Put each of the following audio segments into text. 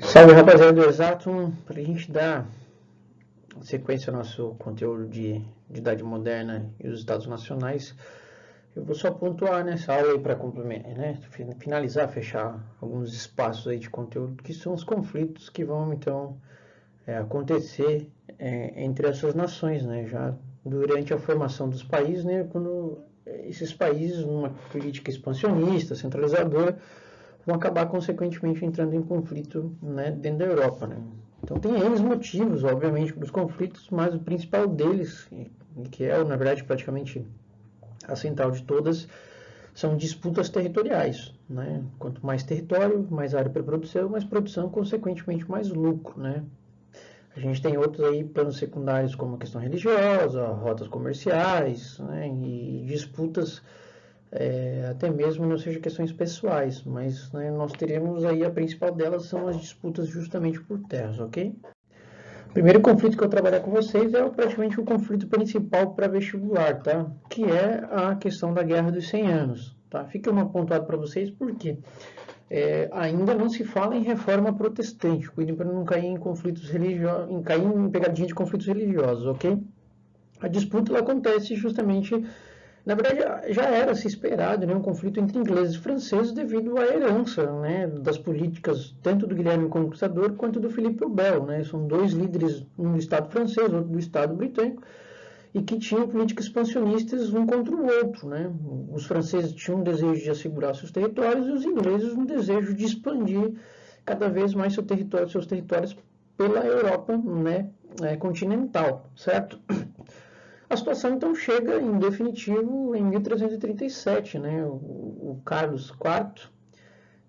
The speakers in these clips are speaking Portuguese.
Salve, rapaziada do Exato, para a gente dar sequência ao nosso conteúdo de Idade Moderna e os Estados Nacionais, eu vou só pontuar nessa aula aí para complementar, né, finalizar, fechar alguns espaços aí de conteúdo, que são os conflitos que vão, então, acontecer entre essas nações, né, já durante a formação dos países, né, quando esses países, numa política expansionista, centralizadora, vão acabar, consequentemente, entrando em conflito, né, dentro da Europa, né. Então, tem N motivos, obviamente, para os conflitos, mas o principal deles, que é, na verdade, praticamente a central de todas, são disputas territoriais, né. Quanto mais território, mais área para produção, mais produção, consequentemente, mais lucro, né. A gente tem outros aí planos secundários como a questão religiosa, rotas comerciais, né, e disputas até mesmo não seja questões pessoais, mas né, nós teremos aí a principal delas são as disputas justamente por terras, ok? O primeiro conflito que eu trabalhar com vocês é praticamente o conflito principal para vestibular, tá? Que é a questão da Guerra dos 100 Anos, tá? Fica uma pontuada para vocês, porque ainda não se fala em reforma protestante, cuidem para não cair em conflitos religiosos, cair em pegadinha de conflitos religiosos, ok? A disputa ela acontece justamente, na verdade já era se esperado, né, um conflito entre ingleses e franceses devido à herança, né, das políticas tanto do Guilherme Conquistador quanto do Filipe o Belo, né, são dois líderes, um do Estado francês, outro do Estado britânico, e que tinham políticas expansionistas um contra o outro, né? Os franceses tinham um desejo de assegurar seus territórios e os ingleses um desejo de expandir cada vez mais seus territórios pela Europa, né, continental, certo? A situação então chega em definitivo em 1337, né? O Carlos IV,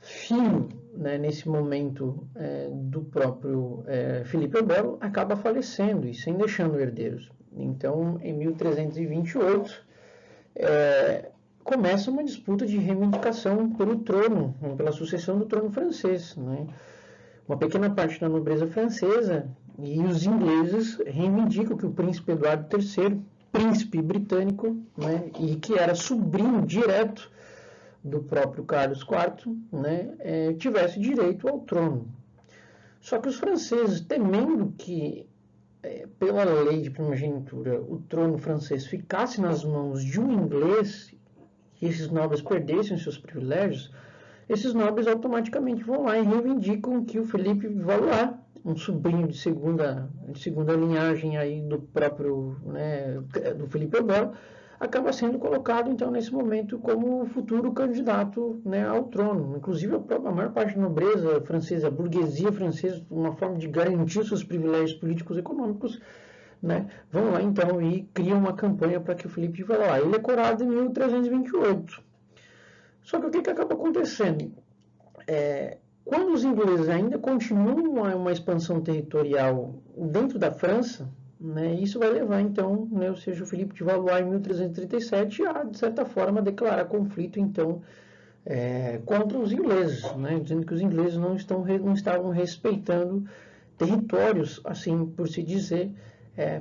filho, né, nesse momento do próprio Filipe o Belo, acaba falecendo e sem deixando herdeiros. Então, em 1328, começa uma disputa de reivindicação pelo trono, pela sucessão do trono francês, né? Uma pequena parte da nobreza francesa e os ingleses reivindicam que o príncipe Eduardo III, príncipe britânico, né, e que era sobrinho direto do próprio Carlos IV, né, tivesse direito ao trono. Só que os franceses, temendo que, pela lei de primogenitura, o trono francês ficasse nas mãos de um inglês e esses nobres perdessem seus privilégios, esses nobres automaticamente vão lá e reivindicam que o Felipe Valois, um sobrinho de segunda linhagem aí do próprio, né, do Felipe o Belo, acaba sendo colocado, então, nesse momento, como futuro candidato, né, ao trono. Inclusive, a maior parte da nobreza francesa, a burguesia francesa, uma forma de garantir seus privilégios políticos e econômicos, né, vão lá, então, e criam uma campanha para que o Felipe Valois. Ele é coroado em 1328. Só que o que acaba acontecendo? Quando os ingleses ainda continuam uma expansão territorial dentro da França, né, isso vai levar, então, né, ou seja, o Filipe de Valois, em 1337, a, de certa forma, declarar conflito, então, contra os ingleses, né, dizendo que os ingleses não estavam respeitando territórios, assim por se dizer,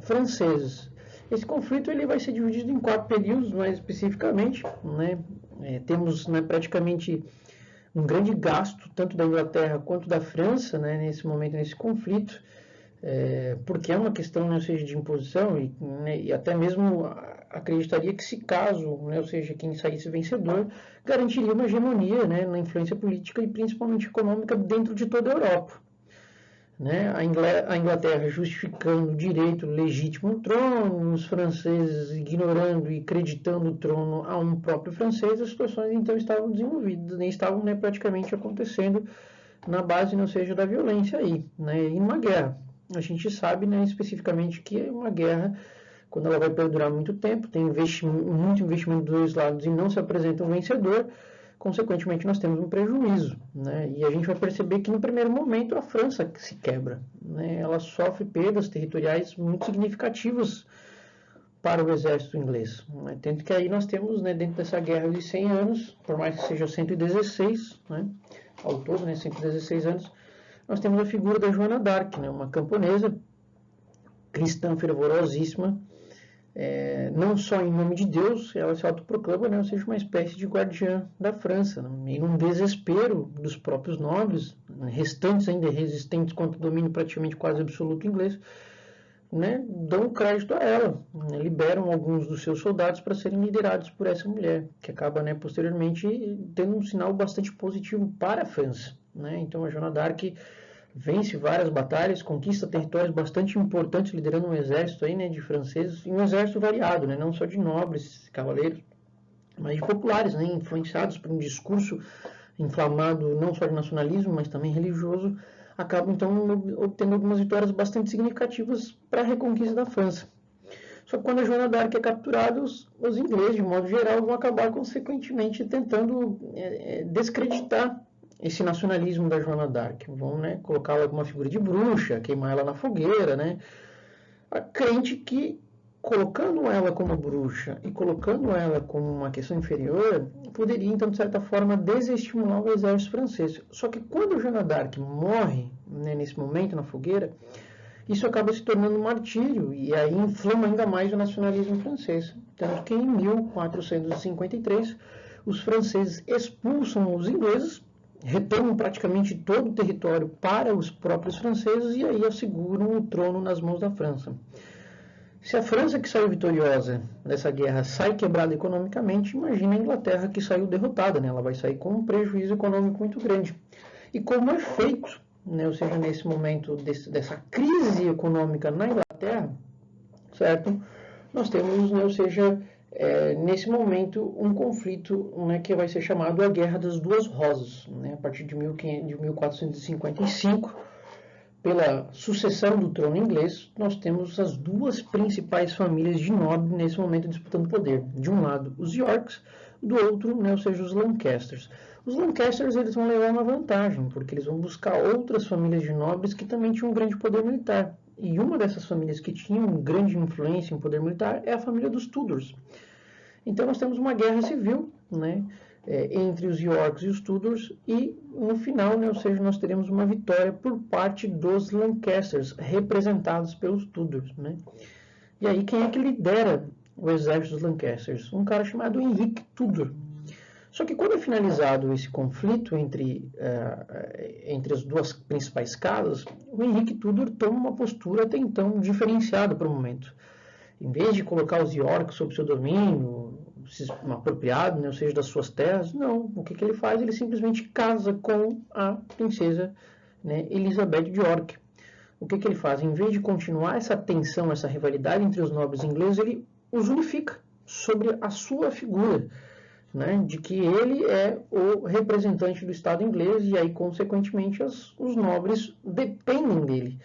franceses. Esse conflito ele vai ser dividido em 4 períodos, mais especificamente, né, temos, né, praticamente um grande gasto, tanto da Inglaterra quanto da França, né, nesse momento, nesse conflito, porque é uma questão, né, ou seja, de imposição, né, e até mesmo acreditaria que se caso, né, ou seja, quem saísse vencedor, garantiria uma hegemonia, né, na influência política e principalmente econômica dentro de toda a Europa. Né? A Inglaterra justificando o direito legítimo ao trono, os franceses ignorando e acreditando o trono a um próprio francês, as situações então estavam desenvolvidas, nem estavam, né, praticamente acontecendo na base, não seja, da violência aí, né, em uma guerra. A gente sabe, né, especificamente que uma guerra, quando ela vai perdurar muito tempo, tem muito investimento dos dois lados e não se apresenta um vencedor, consequentemente nós temos um prejuízo, né? E a gente vai perceber que no primeiro momento a França se quebra, né? Ela sofre perdas territoriais muito significativas para o exército inglês, né? Tanto que aí nós temos, né, dentro dessa guerra de 100 anos, por mais que seja 116, né, ao todo, né, 116 anos, nós temos a figura da Joana d'Arc, né, uma camponesa cristã fervorosíssima, não só em nome de Deus, ela se autoproclama, né, ou seja, uma espécie de guardiã da França, né, em um desespero dos próprios nobres, né, restantes ainda resistentes contra o domínio praticamente quase absoluto inglês, né, dão crédito a ela, né, liberam alguns dos seus soldados para serem liderados por essa mulher, que acaba, né, posteriormente tendo um sinal bastante positivo para a França, né? Então a Joana d'Arc vence várias batalhas, conquista territórios bastante importantes, liderando um exército aí, né, de franceses, e um exército variado, né, não só de nobres, cavaleiros, mas de populares, né, influenciados por um discurso inflamado não só de nacionalismo, mas também religioso, acabam então obtendo algumas vitórias bastante significativas para a reconquista da França. Só que quando a Joana d'Arc é capturada, os ingleses, de modo geral, vão acabar consequentemente tentando descreditar esse nacionalismo da Joana d'Arc. Vão, né, colocá-la como uma figura de bruxa, queimar ela na fogueira, né? Crente que, colocando ela como bruxa e colocando ela como uma questão inferior, poderia, então, de certa forma, desestimular o exército francês. Só que quando Joana d'Arc morre, né, nesse momento, na fogueira, isso acaba se tornando um martírio e aí inflama ainda mais o nacionalismo francês. Tanto que em 1453, os franceses expulsam os ingleses, retomam praticamente todo o território para os próprios franceses e aí asseguram o trono nas mãos da França. Se a França, que saiu vitoriosa dessa guerra, sai quebrada economicamente, imagina a Inglaterra, que saiu derrotada, né? Ela vai sair com um prejuízo econômico muito grande. E como efeito, né, ou seja, nesse momento dessa crise econômica na Inglaterra, certo? Nós temos, né, ou seja, nesse momento, um conflito, né, que vai ser chamado a Guerra das Duas Rosas, né? A partir de 1455, pela sucessão do trono inglês, nós temos as duas principais famílias de nobre nesse momento disputando poder. De um lado, os Yorks, do outro, né, ou seja, os Lancasters. Os Lancasters, eles vão levar uma vantagem, porque eles vão buscar outras famílias de nobres que também tinham um grande poder militar. E uma dessas famílias que tinham grande influência em poder militar é a família dos Tudors. Então nós temos uma guerra civil, né, entre os Yorks e os Tudors, e no final, né, ou seja, nós teremos uma vitória por parte dos Lancasters, representados pelos Tudors, né? E aí quem é que lidera o exército dos Lancasters? Um cara chamado Henrique Tudor. Só que quando é finalizado esse conflito entre as duas principais casas, o Henrique Tudor toma uma postura até então diferenciada para o momento. Em vez de colocar os Yorks sob seu domínio, se apropriado, né, ou seja, das suas terras, não. O que ele faz? Ele simplesmente casa com a princesa, né, Elizabeth de York. O que ele faz? Em vez de continuar essa tensão, essa rivalidade entre os nobres ingleses, ele os unifica sobre a sua figura, né, de que ele é o representante do Estado inglês e aí, consequentemente, os nobres dependem dele.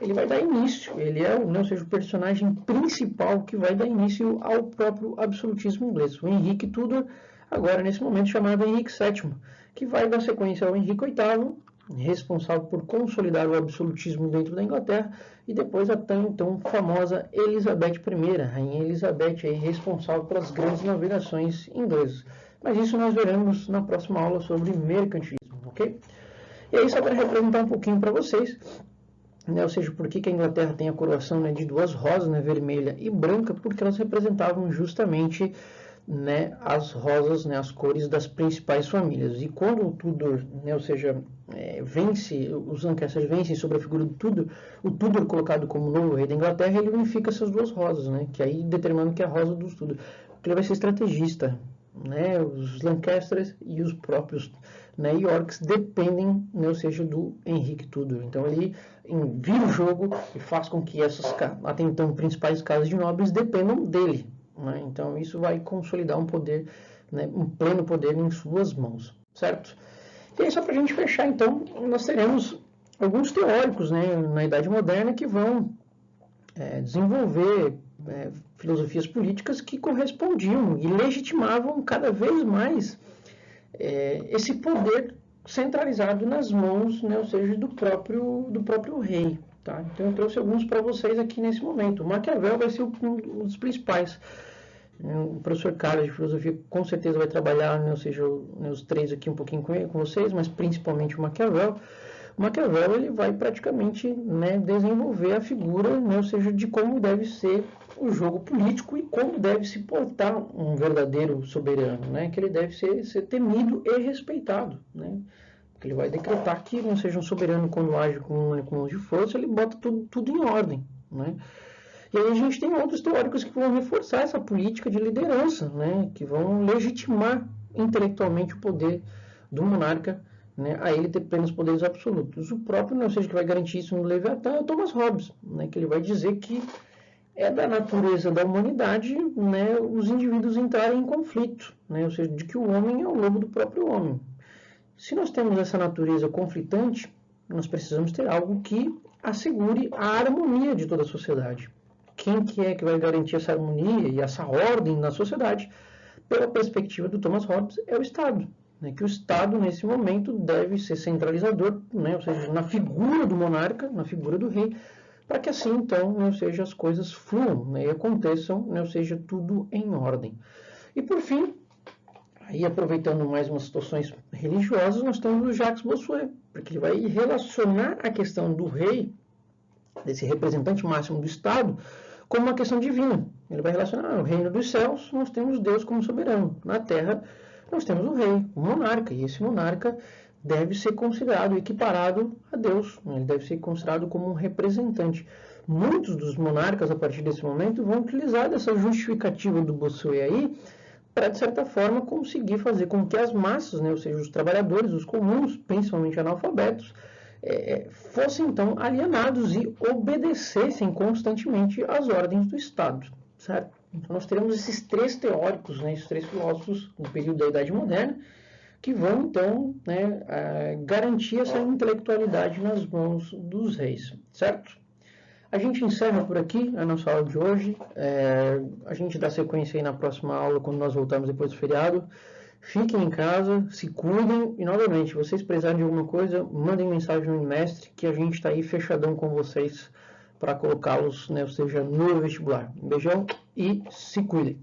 Ele vai dar início, ele é ou seja, o personagem principal que vai dar início ao próprio absolutismo inglês. O Henrique Tudor, agora nesse momento chamado Henrique VII, que vai dar sequência ao Henrique VIII, responsável por consolidar o absolutismo dentro da Inglaterra, e depois a então famosa Elizabeth I, Rainha Elizabeth, aí, responsável pelas grandes navegações inglesas. Mas isso nós veremos na próxima aula sobre mercantilismo, ok? E aí, só para representar um pouquinho para vocês, né, ou seja, por que a Inglaterra tem a coroação, né, de duas rosas, né, vermelha e branca, porque elas representavam justamente, né, as rosas, né, as cores das principais famílias. E quando o Tudor, né, ou seja, vence, os Lancasters vencem sobre a figura do Tudor, o Tudor colocado como novo rei da Inglaterra, ele unifica essas duas rosas, né, que aí determinando que é a rosa dos Tudor, porque ele vai ser estrategista, né, os Lancasters e os próprios, né, Yorks dependem, né, ou seja, do Henrique Tudor. Então ele vira o jogo e faz com que essas até então principais casas de nobres dependam dele, né? Então isso vai consolidar um poder, né, um pleno poder em suas mãos, certo? E aí, só para a gente fechar, então, nós teremos alguns teóricos, né, na Idade Moderna que vão desenvolver filosofias políticas que correspondiam e legitimavam cada vez mais esse poder centralizado nas mãos, né, ou seja, do próprio rei. Tá? Então eu trouxe alguns para vocês aqui nesse momento. O Maquiavel vai ser um dos principais. O professor Carlos de Filosofia com certeza vai trabalhar, né, ou seja, os três aqui um pouquinho com vocês, mas principalmente o Maquiavel. O Maquiavel ele vai praticamente, né, desenvolver a figura, né, ou seja, de como deve ser o jogo político e como deve se portar um verdadeiro soberano, né, que ele deve ser temido e respeitado, né, Ele vai decretar que não seja um soberano quando age com mãos de força, ele bota tudo em ordem, né? E aí a gente tem outros teóricos que vão reforçar essa política de liderança, né? Que vão legitimar intelectualmente o poder do monarca, né? A ele ter plenos poderes absolutos. O próprio, não seja que vai garantir isso no Leviatã, é o Thomas Hobbes, né? Que ele vai dizer que é da natureza da humanidade, né, os indivíduos entrarem em conflito, né? Ou seja, de que o homem é o lobo do próprio homem. Se nós temos essa natureza conflitante, nós precisamos ter algo que assegure a harmonia de toda a sociedade. Quem que é que vai garantir essa harmonia e essa ordem na sociedade? Pela perspectiva do Thomas Hobbes, é o Estado. Né? Que o Estado, nesse momento, deve ser centralizador, né? Ou seja, na figura do monarca, na figura do rei, para que assim, então, né, ou seja, as coisas fluam, né, e aconteçam, né, ou seja, tudo em ordem. E, por fim, aí aproveitando mais umas situações religiosas, nós temos o Jacques Bossuet, porque ele vai relacionar a questão do rei, desse representante máximo do Estado, como uma questão divina. Ele vai relacionar o reino dos céus, nós temos Deus como soberano. Na terra, nós temos o rei, o monarca, e esse monarca deve ser considerado equiparado a Deus. Ele deve ser considerado como um representante. Muitos dos monarcas, a partir desse momento, vão utilizar dessa justificativa do Bossuet aí, para, de certa forma, conseguir fazer com que as massas, né, ou seja, os trabalhadores, os comuns, principalmente analfabetos, fossem, então, alienados e obedecessem constantemente às ordens do Estado, certo? Então, nós teremos esses três teóricos, né, esses três filósofos do período da Idade Moderna, que vão, então, né, garantir essa intelectualidade nas mãos dos reis, certo? A gente encerra por aqui a nossa aula de hoje. A gente dá sequência aí na próxima aula, quando nós voltarmos depois do feriado. Fiquem em casa, se cuidem e, novamente, vocês precisarem de alguma coisa, mandem mensagem no Mestre, que a gente está aí fechadão com vocês para colocá-los, né, ou seja, no vestibular. Um beijão e se cuidem!